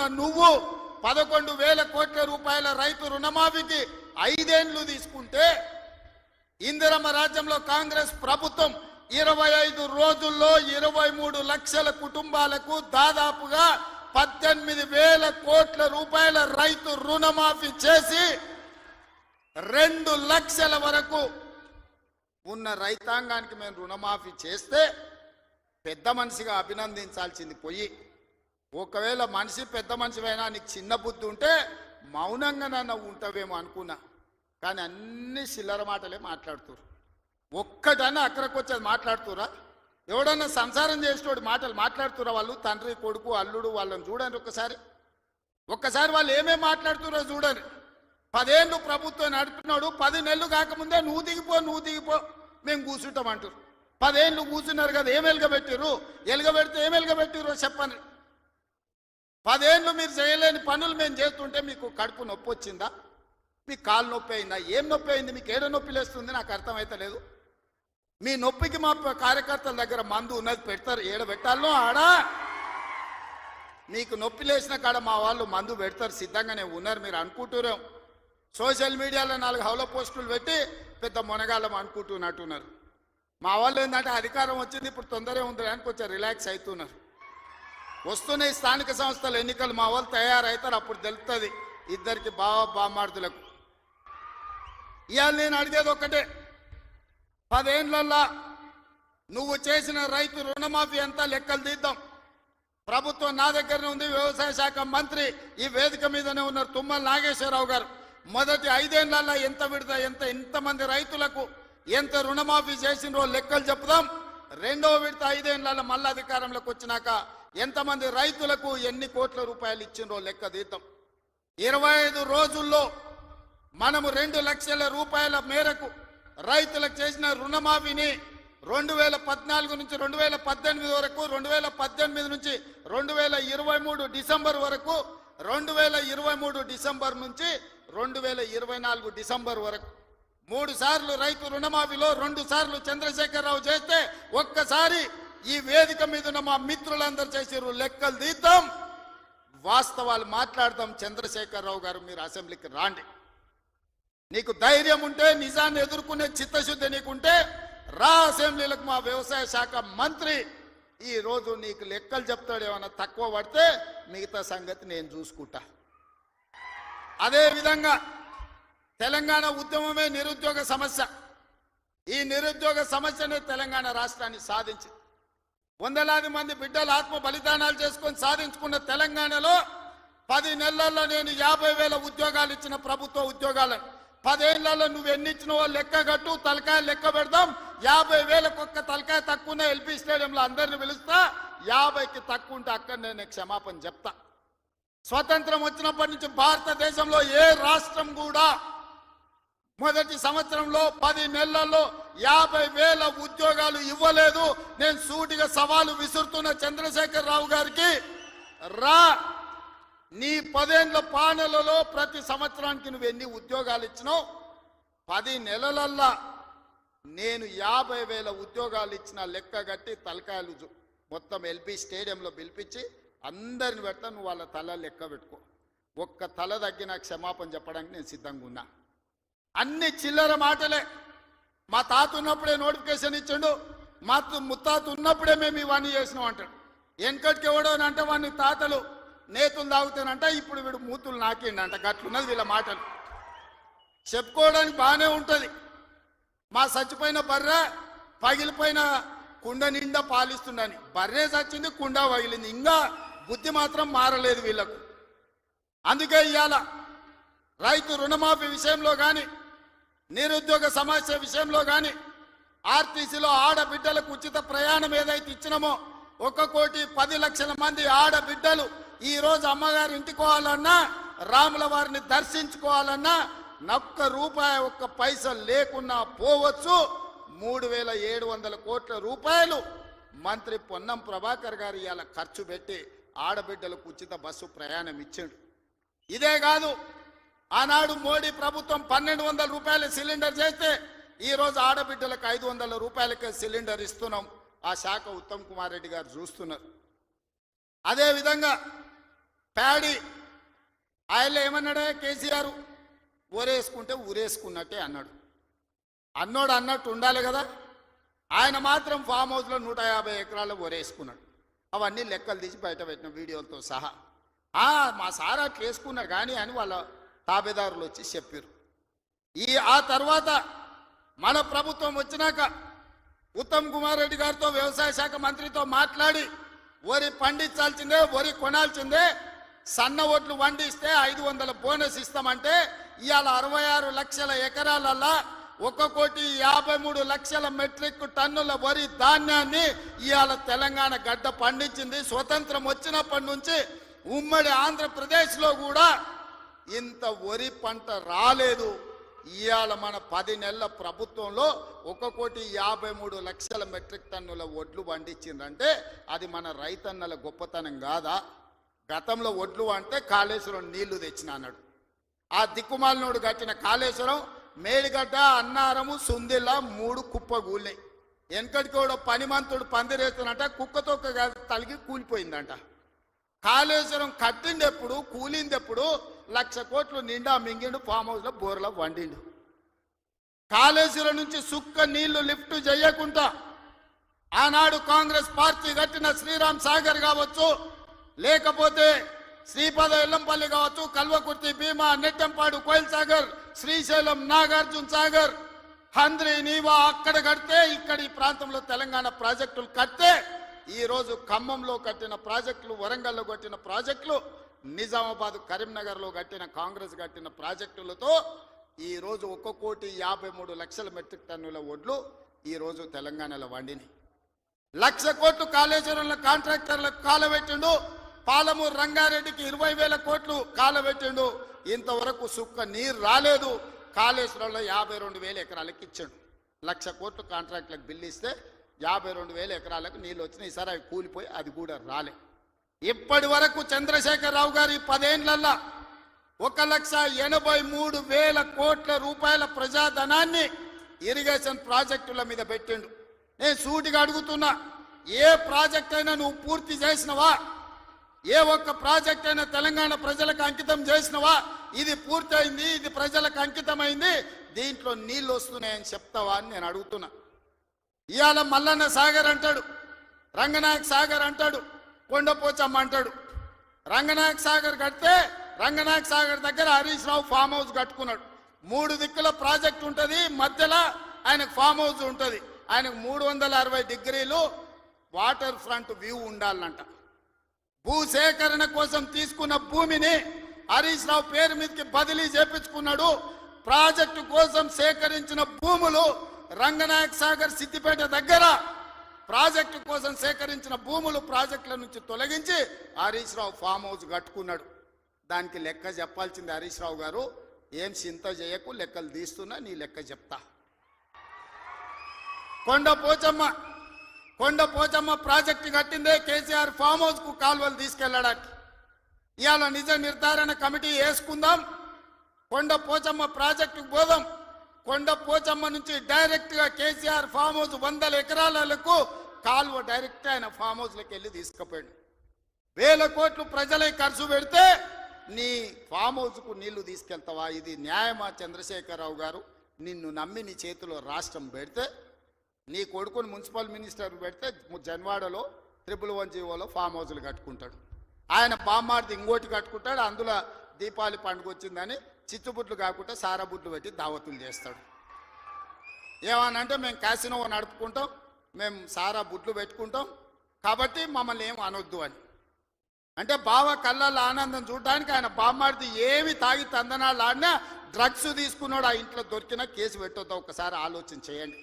చెప్తున్న నువ్వు 11,000 కోట్ల రూపాయల రైతు రుణమాఫీకి 5 ఏళ్లు తీసుకుంటే ఇందిరమ్మ రాజ్యంలో కాంగ్రెస్ ప్రభుత్వం 25 రోజుల్లో 23 లక్షల కుటుంబాలకు దాదాపుగా 18,000 కోట్ల రూపాయల రైతు రుణమాఫీ చేసి 2 లక్షల వరకు ఉన్న రైతాంగానికి మేము రుణమాఫీ చేస్తే పెద్ద మనిషిగా అభినందించాల్సింది పోయి, ఒకవేళ మనిషి పెద్ద మనిషివైనా నీకు చిన్న బుద్ధి ఉంటే మౌనంగా నన్ను ఉంటావేమో అనుకున్నా. కానీ అన్ని చిల్లర మాటలే మాట్లాడుతురు. ఒక్కటన్నా అక్కడికి వచ్చేది మాట్లాడుతురా? ఎవడన్నా సంసారం చేసేటోడు మాటలు మాట్లాడుతురా? వాళ్ళు తండ్రి కొడుకు అల్లుడు వాళ్ళని చూడండి ఒక్కసారి వాళ్ళు ఏమేమి మాట్లాడుతురో చూడండి. 10 ఏళ్ళు ప్రభుత్వం నడిపినాడు, 10 నెలలు కాకముందే నువ్వు దిగిపో మేము కూర్చుంటామంటారు. 10 ఏళ్ళు కూర్చున్నారు కదా, ఏం ఎలుగబెట్టిర్రు? ఎలుగబెడితే ఏం ఎలుగబెట్టిర్రో చెప్పండి. 10 ఏళ్ళు మీరు చేయలేని పనులు మేము చేస్తుంటే మీకు కడుపు నొప్పి వచ్చిందా? మీకు కాలు నొప్పి అయిందా? ఏం నొప్పి అయింది? మీకు ఏడ నొప్పి లేస్తుంది? నాకు అర్థమైతలేదు. మీ నొప్పికి మా కార్యకర్తల దగ్గర మందు ఉన్నది, పెడతారు. ఏడ పెట్టాలనో ఆడ మీకు నొప్పి లేచిన కాడ మా వాళ్ళు మందు పెడతారు, సిద్ధంగానే ఉన్నారు. మీరు అనుకుంటున్నాం సోషల్ మీడియాలో 4 హౌల పోస్టులు పెట్టి పెద్ద మొనగాళ్ళం అనుకుంటున్నట్టున్నారు. మా వాళ్ళు ఏంటంటే అధికారం వచ్చింది ఇప్పుడు తొందరగా ఉంది అని కొంచెం రిలాక్స్ అవుతున్నారు. వస్తున్నాయి స్థానిక సంస్థల ఎన్నికలు, మా వాళ్ళు తయారవుతారు, అప్పుడు తెలుస్తుంది ఇద్దరికి బామార్దులకు. ఇవాళ నేను అడిగేది ఒక్కటే, 10 ఏళ్లలో నువ్వు చేసిన రైతు రుణమాఫీ అంతా లెక్కలు తీద్దాం. ప్రభుత్వం నా దగ్గరనే ఉంది, వ్యవసాయ శాఖ మంత్రి ఈ వేదిక మీదనే ఉన్నారు తుమ్మల నాగేశ్వరరావు గారు. మొదటి 5 ఏళ్లలో ఎంత విడత, ఎంతమంది రైతులకు ఎంత రుణమాఫీ చేసినో లెక్కలు చెప్పుదాం. రెండో విడత 5 ఏళ్లలో మళ్ళీ అధికారంలోకి వచ్చినాక ఎంతమంది రైతులకు ఎన్ని కోట్ల రూపాయలు ఇచ్చినో లెక్క తీద్దాం. 25 రోజుల్లో మనము 2 లక్షల రూపాయల మేరకు రైతులకు చేసిన రుణమాఫీని 2014 నుంచి 2018 వరకు, 2018 నుంచి 2023 డిసెంబర్ వరకు, 2023 డిసెంబర్ నుంచి 2024 డిసెంబర్ వరకు 3 సార్లు రైతు రుణమాఫీలో 2 సార్లు చంద్రశేఖరరావు చేస్తే ఒక్కసారి ఈ వేదిక మీద ఉన్న మా మిత్రులందరూ చేసిర్రు. లెక్కలు తీద్దాం, వాస్తవాలు మాట్లాడదాం. చంద్రశేఖరరావు గారు మీరు అసెంబ్లీకి రాండి. నీకు ధైర్యం ఉంటే, నిజాన్ని ఎదుర్కొనే చిత్తశుద్ధి నీకుంటే రా అసెంబ్లీలకు. మా వ్యవసాయ శాఖ మంత్రి ఈ రోజు నీకు లెక్కలు చెప్తాడు. ఏమన్నా తక్కువ పడితే మిగతా సంగతి నేను చూసుకుంటా. అదేవిధంగా తెలంగాణ ఉద్యమమే నిరుద్యోగ సమస్య. ఈ నిరుద్యోగ సమస్యనే తెలంగాణ రాష్ట్రాన్ని సాధించింది. వందలాది మంది బిడ్డలు ఆత్మ బలిదానాలు చేసుకొని సాధించుకున్న తెలంగాణలో 10 నెలల్లో నేను 50,000 ఉద్యోగాలు ఇచ్చిన ప్రభుత్వ ఉద్యోగాలను 10 ఏళ్లలో నువ్వు ఎన్ని ఇచ్చినవో లెక్క కట్టు, తలకాయ లెక్క పెడదాం. 50,000కు ఒక్క తలకాయ తక్కువ ఎల్పీ స్టేడియంలో అందరిని పిలుస్తా. 50కి తక్కువ ఉంటే అక్కడ నేను క్షమాపణ చెప్తా. స్వతంత్రం వచ్చినప్పటి నుంచి భారతదేశంలో ఏ రాష్ట్రం కూడా మొదటి సంవత్సరంలో 10 నెలల్లో 50,000 ఉద్యోగాలు ఇవ్వలేదు. నేను సూటిగా సవాలు విసురుతున్న చంద్రశేఖరరావు గారికి, రా నీ 10 ఏళ్ల పాలనలో ప్రతి సంవత్సరానికి నువ్వు ఎన్ని ఉద్యోగాలు ఇచ్చినావు? 10 నెలలల్లా నేను 50,000 ఉద్యోగాలు ఇచ్చిన లెక్క కట్టి తలకాయలు మొత్తం ఎల్బీ స్టేడియంలో పిలిపించి అందరిని పెడతా. నువ్వు వాళ్ళ తల లెక్క పెట్టుకో. ఒక్క తల తగ్గిన క్షమాపణ చెప్పడానికి నేను సిద్ధంగా ఉన్నా. అన్ని చిల్లర మాటలే. మా తాత ఉన్నప్పుడే నోటిఫికేషన్ ఇచ్చిండు, మా ముత్తాత ఉన్నప్పుడే మేము ఇవన్నీ చేసినాం అంటాడు. వెనకటికి ఎవడో అంటే వాడిని తాతలు నేతులు తాగుతానంట, ఇప్పుడు వీడు మూతులు నాకిండంట. గట్లున్నది వీళ్ళ మాటలు. చెప్పుకోవడానికి బాగానే ఉంటుంది. మా చచ్చిపోయిన బర్రె పగిలిపోయిన కుండ నిండా పాలిస్తుండని. బర్రె చచ్చింది, కుండ పగిలింది, ఇంకా బుద్ధి మాత్రం మారలేదు వీళ్ళకు. అందుకే ఇవాళ రైతు రుణమాఫీ విషయంలో కానీ, నిరుద్యోగ సమస్య విషయంలో కానీ, ఆర్టీసీలో ఆడబిడ్డలకు ఉచిత ప్రయాణం ఏదైతే ఇచ్చినామో 1,10,00,000 మంది ఆడబిడ్డలు ఈరోజు అమ్మగారి ఇంటికి పోవాలన్నా, రాముల వారిని దర్శించుకోవాలన్నా ఒక్క రూపాయి ఒక్క పైసా లేకున్నా పోవచ్చు. 3,700 కోట్ల రూపాయలు మంత్రి పొన్నం ప్రభాకర్ గారు ఇవాళ ఖర్చు పెట్టి ఆడబిడ్డలకు ఉచిత బస్సు ప్రయాణం ఇచ్చాడు. ఇదే కాదు, ఆనాడు మోడీ ప్రభుత్వం 1,200 రూపాయల సిలిండర్ చేస్తే ఈరోజు ఆడబిడ్డలకు 500 రూపాయలకే సిలిండర్ ఇస్తున్నాం. ఆ శాఖ ఉత్తమ్ కుమార్ రెడ్డి గారు చూస్తున్నారు. అదేవిధంగా ప్యాడీ ఆయనలో ఏమన్నాడే కేసీఆర్, ఊరేసుకుంటే ఊరేసుకున్నట్టే అన్నాడు. అన్నోడు అన్నట్టు ఉండాలి కదా. ఆయన మాత్రం ఫామ్ హౌస్లో 150 ఎకరాలు ఊరేసుకున్నాడు. అవన్నీ లెక్కలు తీసి బయట పెట్టిన వీడియోలతో సహా. మా సార్ అట్లా వేసుకున్నాడు కానీ అని వాళ్ళ తాబేదారులు వచ్చి చెప్పారు. ఆ తర్వాత మన ప్రభుత్వం వచ్చినాక ఉత్తమ్ కుమార్ రెడ్డి గారితో వ్యవసాయ శాఖ మంత్రితో మాట్లాడి వరి పండించాల్సిందే, వరి కొనాల్సిందే, సన్న ఓట్లు వండిస్తే 500 బోనస్ ఇస్తామంటే ఇవాళ 66 లక్షల ఎకరాలల్లా 1,53,00,000 మెట్రిక్ టన్నుల వరి ధాన్యాన్ని ఇవాళ తెలంగాణ గడ్డ పండించింది. స్వతంత్రం వచ్చినప్పటి నుంచి ఉమ్మడి ఆంధ్రప్రదేశ్లో కూడా ఇంత వరి పంట రాలేదు. ఇవాళ మన 10 నెలల ప్రభుత్వంలో 1,53,00,000 మెట్రిక్ టన్నుల వడ్లు పండించిందంటే అది మన రైతన్నల గొప్పతనం కాదా? గతంలో వడ్లు అంటే కాళేశ్వరం నీళ్లు తెచ్చిన అన్నాడు. ఆ దిక్కుమాలినోడు కట్టిన కాళేశ్వరం మేడిగడ్డ, అన్నారము, సుందిల్ల 3 కుప్పగూలినాయి. వెనకటికి కూడా పనిమంతుడు పందిరేస్తున్నట్ట కుక్కతో తలిగి కూలిపోయిందంట. కాళేశ్వరం కట్టిండెప్పుడు, కూలిందెప్పుడు? 1,00,000 కోట్లు నిండా మింగిండు, ఫామ్ హౌస్లో బోర్లో వండిండు. కాళేశ్వరం నుంచి సుక్క నీళ్లు లిఫ్ట్ చేయకుండా ఆనాడు కాంగ్రెస్ పార్టీ కట్టిన శ్రీరామ్ సాగర్ కావచ్చు, లేకపోతే శ్రీపద ఎల్లంపల్లి కావచ్చు, కల్వకుర్తి, భీమా, నెట్టంపాడు, కోయిల్ సాగర్, శ్రీశైలం, నాగార్జున సాగర్, హంద్రి, నీవా అక్కడ కడితే ఇక్కడ ఈ ప్రాంతంలో తెలంగాణ ప్రాజెక్టులు కడితే ఈరోజు ఖమ్మంలో కట్టిన ప్రాజెక్టులు, వరంగల్లో కట్టిన ప్రాజెక్టులు, నిజామాబాద్, కరీంనగర్లో కట్టిన కాంగ్రెస్ కట్టిన ప్రాజెక్టులతో ఈరోజు 1,53,00,000 మెట్రిక్ టన్నుల వడ్లు ఈరోజు తెలంగాణలో వండినాయి. 1,00,000 కోట్లు కాళేశ్వరంలో కాంట్రాక్టర్లకు కాలబెట్టిండు. పాలమూరు రంగారెడ్డికి 20,000 కోట్లు కాలబెట్టిండు. ఇంతవరకు సుక్క నీరు రాలేదు. కాళేశ్వరంలో 52,000 ఎకరాలకు ఇచ్చాడు. 1,00,000 కోట్లు కాంట్రాక్టులకు బిల్లు ఇస్తే 52,000 ఎకరాలకు నీళ్ళు వచ్చినాయి. ఈసారి అవి కూలిపోయి అది కూడా రాలే. ఇప్పటి వరకు చంద్రశేఖరరావు గారు ఈ 10 ఏళ్లల్లో 1,83,000 కోట్ల రూపాయల ప్రజాధనాన్ని ఇరిగేషన్ ప్రాజెక్టుల మీద పెట్టిండు. నేను సూటిగా అడుగుతున్నా, ఏ ప్రాజెక్ట్ అయినా నువ్వు పూర్తి చేసినవా? ఏ ఒక్క ప్రాజెక్ట్ అయినా తెలంగాణ ప్రజలకు అంకితం చేసినవా? ఇది పూర్తయింది, ఇది ప్రజలకు అంకితమైంది, దీంట్లో నీళ్ళు వస్తున్నాయని చెప్తావా అని నేను అడుగుతున్నా. ఇవాళ మల్లన్న సాగర్ అంటాడు, రంగనాయక్ సాగర్ అంటాడు, కొండపోచమ్మ అంటాడు. రంగనాయక్ సాగర్ కడితే రంగనాయక్ సాగర్ దగ్గర హరీష్ రావు ఫామ్ హౌస్ కట్టుకున్నాడు. 3 దిక్కుల ప్రాజెక్ట్ ఉంటుంది, మధ్యలో ఆయనకు ఫామ్ హౌస్ ఉంటుంది. ఆయనకు 360 డిగ్రీలు వాటర్ ఫ్రంట్ వ్యూ ఉండాలంట. భూసేకరణ కోసం తీసుకున్న భూమిని హరీష్ రావు పేరు మీదకి బదిలీ చేపించుకున్నాడు. ప్రాజెక్టు కోసం సేకరించిన భూములు రంగనాయక్ సాగర్, సిద్దిపేట దగ్గర ప్రాజెక్టు కోసం సేకరించిన భూములు ప్రాజెక్టుల నుంచి తొలగించి హరీష్ రావు ఫామ్ హౌస్ కట్టుకున్నాడు. దానికి లెక్క చెప్పాల్సింది హరీష్ రావు గారు. ఏం చింత చేయకు, లెక్కలు తీస్తున్నా, నీ లెక్క చెప్తా. కొండపోచమ్మ ప్రాజెక్టు కట్టిందే కేసీఆర్ ఫామ్ హౌస్ కు కాలువలు తీసుకెళ్లడానికి. ఇవాళ నిజ నిర్ధారణ కమిటీ వేసుకుందాం, కొండపోచమ్మ ప్రాజెక్టుకు పోదాం. కొండపోచమ్మ నుంచి డైరెక్ట్ గా కేసీఆర్ ఫామ్ హౌస్ 100 ఎకరాలకు కాలువ డైరెక్ట్ ఆయన ఫామ్ హౌస్లోకి వెళ్ళి తీసుకుపోయాడు. 1,000 కోట్లు ప్రజలై ఖర్చు పెడితే నీ ఫామ్ హౌస్కు నీళ్లు తీసుకెళ్తావా? ఇది న్యాయమా? చంద్రశేఖరరావు గారు, నిన్ను నమ్మి నీ చేతిలో రాష్ట్రం పెడితే, నీ కొడుకుని మున్సిపల్ మినిస్టర్ పెడితే జన్వాడలో 111 ఫామ్ హౌస్లు కట్టుకుంటాడు. ఆయన బామ్మార్ది ఇంకోటి కట్టుకుంటాడు. అందులో దీపావళి పండుగ వచ్చిందని చిచ్చుబుట్లు కాకుండా సారాబుట్లు పెట్టి దావతులు చేస్తాడు. ఏమనంటే మేము క్యాసినో నడుపుకుంటాం, మేము సారా బుట్లు పెట్టుకుంటాం, కాబట్టి మమ్మల్ని ఏం అనొద్దు అని. అంటే బావ కళ్ళల్లో ఆనందం చూడడానికి ఆయన బామ్మార్ది ఏమి తాగి తందనాలు ఆడినా డ్రగ్స్ తీసుకున్నాడు ఆ ఇంట్లో దొరికినా కేసు పెట్టొద్దా? ఒకసారి ఆలోచన చేయండి.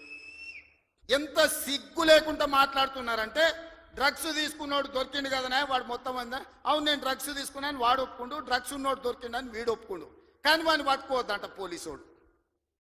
ఎంత సిగ్గు లేకుండా మాట్లాడుతున్నారంటే, డ్రగ్స్ తీసుకున్నాడు దొరికిండు కదనే వాడు మొత్తం అందా, అవును నేను డ్రగ్స్ తీసుకున్నాను వాడు ఒప్పుకుండు, డ్రగ్స్ ఉన్నోడు దొరికిండని వీడు ఒప్పుకుండు, కానీ వాడిని పట్టుకోవద్దంట పోలీసోడు.